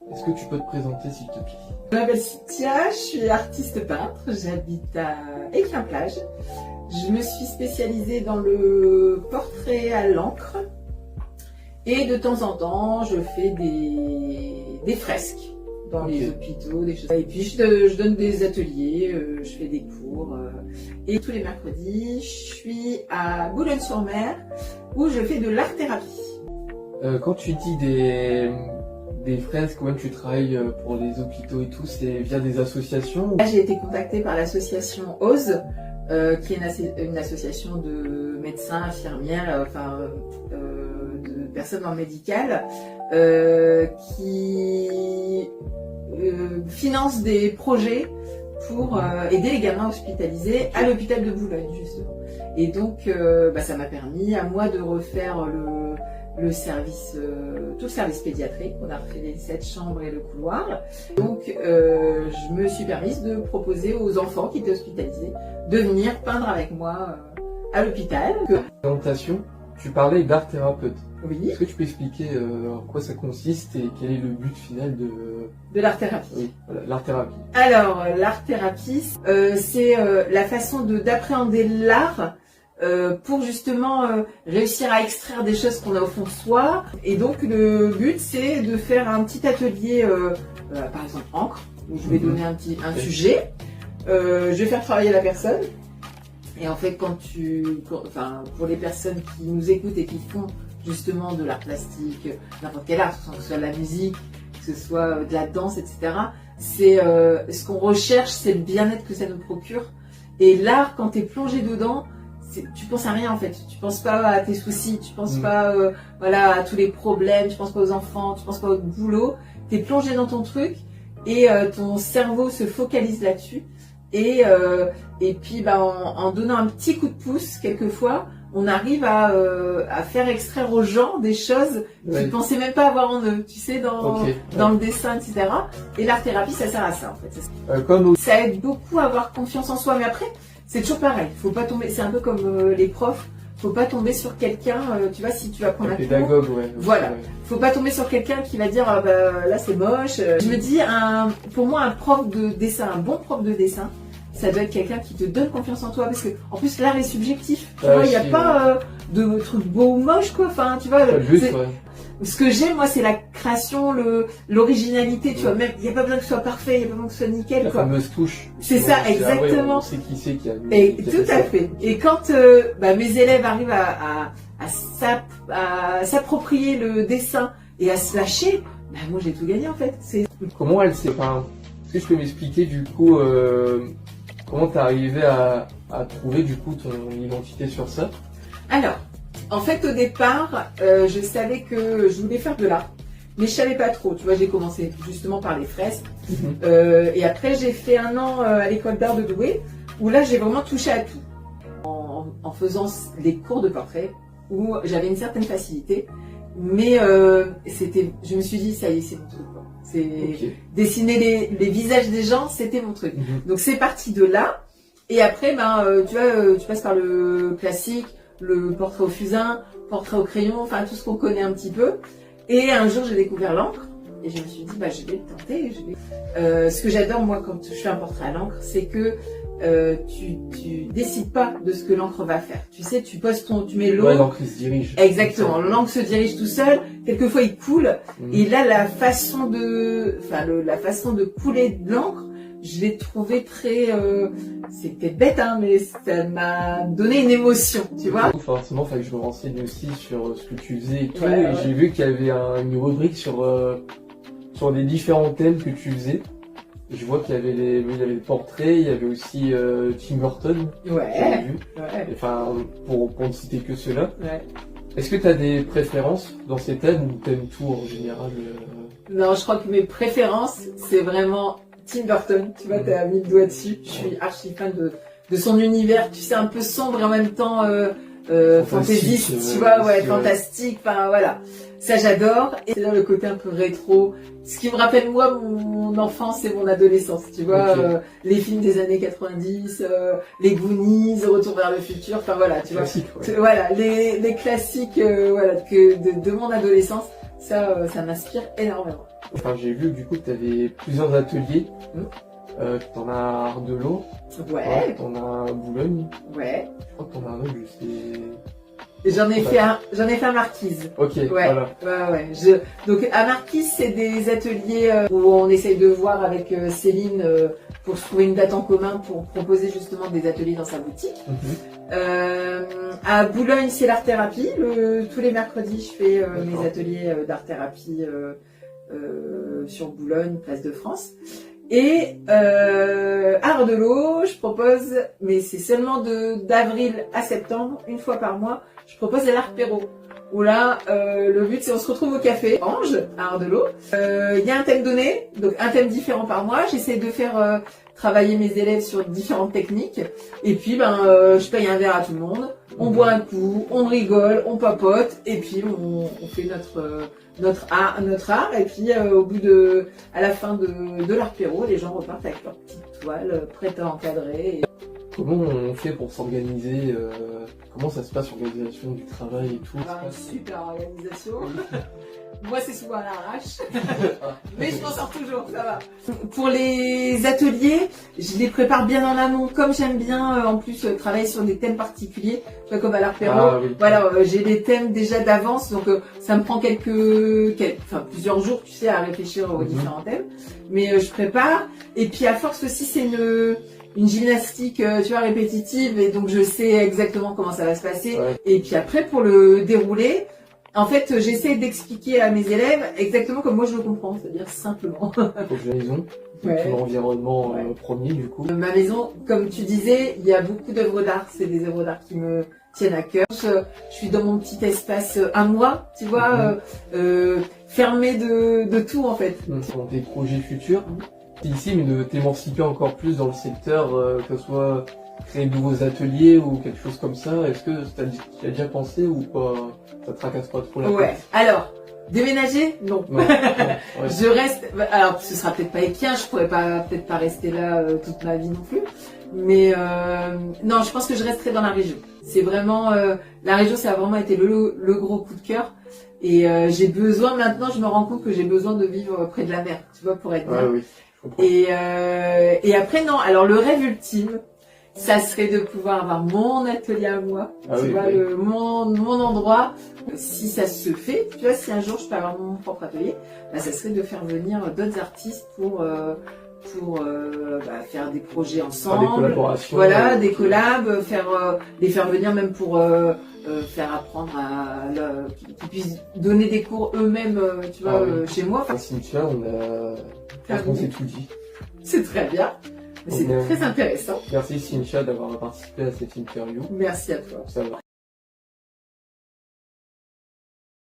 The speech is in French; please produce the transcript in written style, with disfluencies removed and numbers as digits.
Est-ce que tu peux te présenter s'il te plaît? Je m'appelle Cynthia, je suis artiste peintre, j'habite à Équin-Plage. Je me suis spécialisée dans le portrait à l'encre et de temps en temps je fais des fresques dans les hôpitaux, des choses. Et puis je donne des ateliers, je fais des cours. Et tous les mercredis, je suis à Boulogne-sur-Mer où je fais de l'art-thérapie. Quand tu dis des fresques, quand même tu travailles pour les hôpitaux et tout, c'est via des associations ou... Là, j'ai été contactée par l'association OSE, qui est une association de médecins, infirmières, de personnes dans le médical, qui finance des projets pour aider les gamins hospitalisés à l'hôpital de Boulogne, justement. Et donc, ça m'a permis à moi de refaire le service, tout le service pédiatrique. On a refait les 7 chambres et le couloir. Donc, je me suis permise de proposer aux enfants qui étaient hospitalisés de venir peindre avec moi à l'hôpital. Présentation, tu parlais d'art thérapeute. Oui. Est-ce que tu peux expliquer en quoi ça consiste et quel est le but final de l'art-thérapie? Oui, voilà, l'art-thérapie. Alors, l'art-thérapie, c'est la façon d'appréhender l'art pour justement réussir à extraire des choses qu'on a au fond de soi. Et donc, le but, c'est de faire un petit atelier, par exemple encre, où je vais donner un sujet. Je vais faire travailler la personne. Et en fait, pour les personnes qui nous écoutent et qui font justement de l'art plastique, n'importe quel art, que ce soit de la musique, que ce soit de la danse, etc. C'est ce qu'on recherche, c'est le bien-être que ça nous procure. Et l'art, quand tu es plongé dedans, tu penses à rien en fait. Tu penses pas à tes soucis, tu penses pas à tous les problèmes, tu penses pas aux enfants, tu penses pas au boulot. Tu es plongé dans ton truc et ton cerveau se focalise là-dessus. Et puis en donnant un petit coup de pouce, quelquefois, on arrive à faire extraire aux gens des choses qu'ils ne pensaient même pas avoir en eux, tu sais, dans le dessin, etc. Et l'art-thérapie, ça sert à ça, en fait. Ça aide beaucoup à avoir confiance en soi, mais après, c'est toujours pareil. Faut pas tomber, c'est un peu comme les profs, faut pas tomber sur quelqu'un, tu vois, si tu vas prendre un pédagogue, cours, voilà. Faut pas tomber sur quelqu'un qui va dire, là c'est moche. Je me dis, pour moi, un prof de dessin, un bon prof de dessin, ça doit être quelqu'un qui te donne confiance en toi, parce que en plus l'art est subjectif, tu vois, il n'y a pas de truc beau ou moche, quoi, enfin, tu vois, ce que j'aime, moi, c'est la création, l'originalité, tu vois, même, il n'y a pas besoin que ce soit parfait, il n'y a pas besoin que ce soit nickel, la quoi. fameuse touche. C'est ça, exactement. On sait qui c'est qui a mis. Et tout à fait. Et quand mes élèves arrivent à s'approprier le dessin et à se lâcher, moi j'ai tout gagné en fait. Comment elle s'est... est-ce que je peux m'expliquer du coup comment t'es arrivé à trouver du coup ton identité sur ça? Alors, en fait au départ, je savais que je voulais faire de l'art, mais je savais pas trop. Tu vois, j'ai commencé justement par les fresques, et après j'ai fait 1 an à l'école d'art de Douai, où là j'ai vraiment touché à tout. En faisant les cours de portrait, où j'avais une certaine facilité, mais je me suis dit, ça y est, c'est mon truc, quoi. Dessiner les visages des gens, c'était mon truc. Donc c'est parti de là. Et après, tu vois, tu passes par le classique, le portrait au fusain, portrait au crayon, enfin tout ce qu'on connaît un petit peu. Et un jour, j'ai découvert l'encre. Et je me suis dit, je vais le tenter. Ce que j'adore, moi, quand je fais un portrait à l'encre, c'est que tu décides pas de ce que l'encre va faire. Tu sais, tu mets l'eau. Ouais, l'encre se dirige. Exactement. L'encre se dirige tout seul. Quelquefois, il coule. Et là, la façon de couler de l'encre, je l'ai trouvé très, c'était bête, hein, mais ça m'a donné une émotion, tu vois. Forcément, il fallait que je me renseigne aussi sur ce que tu faisais et tout. Et j'ai vu qu'il y avait une rubrique sur les différents thèmes que tu faisais. Je vois qu'il y avait les portraits, il y avait aussi Tim Burton. Ouais. Vu. Enfin, pour ne citer que ceux-là. Ouais. Est-ce que tu as des préférences dans ces thèmes ou t'aimes tout en général? Non, je crois que mes préférences, c'est vraiment Tim Burton. Tu vois, t'as mis le doigt dessus. Je suis archi fan de son univers, tu sais, un peu sombre et en même temps fantaisiste, tu vois, fantastique, enfin voilà. Ça j'adore. Et c'est là le côté un peu rétro. Ce qui me rappelle moi mon enfance et mon adolescence, tu vois, les films des années 90, les Goonies, Retour vers le futur, enfin voilà, tu vois. Classique, Voilà, les classiques de mon adolescence, Ça m'inspire énormément. Enfin, j'ai vu du coup que tu avais plusieurs ateliers. T'en as à Ardelot. Ouais. T'en as à Boulogne. Ouais. Je crois que t'en as un autre, je sais. Et j'en ai fait à Marquise. Ok, Ouais, voilà. ouais. Donc à Marquise, c'est des ateliers où on essaye de voir avec Céline pour se trouver une date en commun pour proposer justement des ateliers dans sa boutique. À Boulogne, c'est l'art-thérapie. Tous les mercredis, je fais mes ateliers d'art-thérapie sur Boulogne, place de France. Et à Ardelot, je propose, mais c'est seulement d'avril à septembre, une fois par mois, je propose l'Arpéro. Où là, le but c'est on se retrouve au café Ange à Ardelot. Il y a un thème donné, donc un thème différent par mois. J'essaie de faire travailler mes élèves sur différentes techniques. Et puis je paye un verre à tout le monde. On boit un coup, on rigole, on papote, et puis on fait notre art. Et puis à la fin de l'Arpéro, les gens repartent avec leur petite toile prête à encadrer. Comment on fait pour s'organiser comment ça se passe l'organisation du travail et tout? Une super organisation. Moi, c'est souvent à l'arrache, mais je m'en sors toujours, ça va. Pour les ateliers, je les prépare bien en amont, comme j'aime bien en plus travailler sur des thèmes particuliers, tu vois, comme à l'Arpéro. Oui. Voilà, j'ai des thèmes déjà d'avance, donc ça me prend plusieurs jours, tu sais, à réfléchir aux différents thèmes. Mais je prépare, et puis à force aussi, c'est une gymnastique, tu vois, répétitive, et donc je sais exactement comment ça va se passer. Ouais. Et puis après, pour le dérouler, en fait, j'essaie d'expliquer à mes élèves exactement comme moi je le comprends, c'est-à-dire simplement. Faut que j'ai raison. Ouais. Ton environnement premier, du coup. Ma maison, comme tu disais, il y a beaucoup d'œuvres d'art, c'est des œuvres d'art qui me tiennent à cœur. Je suis dans mon petit espace à moi, tu vois, fermé de tout en fait. Dans tes projets futurs, t'es ici, mais de t'émanciper encore plus dans le secteur, que ce soit créer de nouveaux ateliers ou quelque chose comme ça. Est-ce que tu as déjà pensé ou pas? Ça te tracasse pas trop la tête? Ouais. Alors, déménager? Non. Non. Ouais. Je reste. Alors, ce sera peut-être pas équin, je pourrais peut-être pas rester là toute ma vie non plus. Mais non, je pense que je resterai dans la région. C'est vraiment la région, ça a vraiment été le gros coup de cœur. Et j'ai besoin maintenant, je me rends compte que j'ai besoin de vivre près de la mer, tu vois, pour être bien. Oui, je comprends. Et après non. Alors le rêve ultime, ça serait de pouvoir avoir mon atelier à moi, tu vois, mon endroit. Si ça se fait, tu vois, si un jour je peux avoir mon propre atelier, ça serait de faire venir d'autres artistes pour faire des projets ensemble, des collaborations, voilà, des collabs, les faire venir même pour faire apprendre qu'ils puissent donner des cours eux-mêmes, tu vois, chez moi. Enfin, Cynthia, on s'est tout dit. C'est très bien. C'est très intéressant. Merci Cynthia d'avoir participé à cette interview. Merci à toi. Ça va.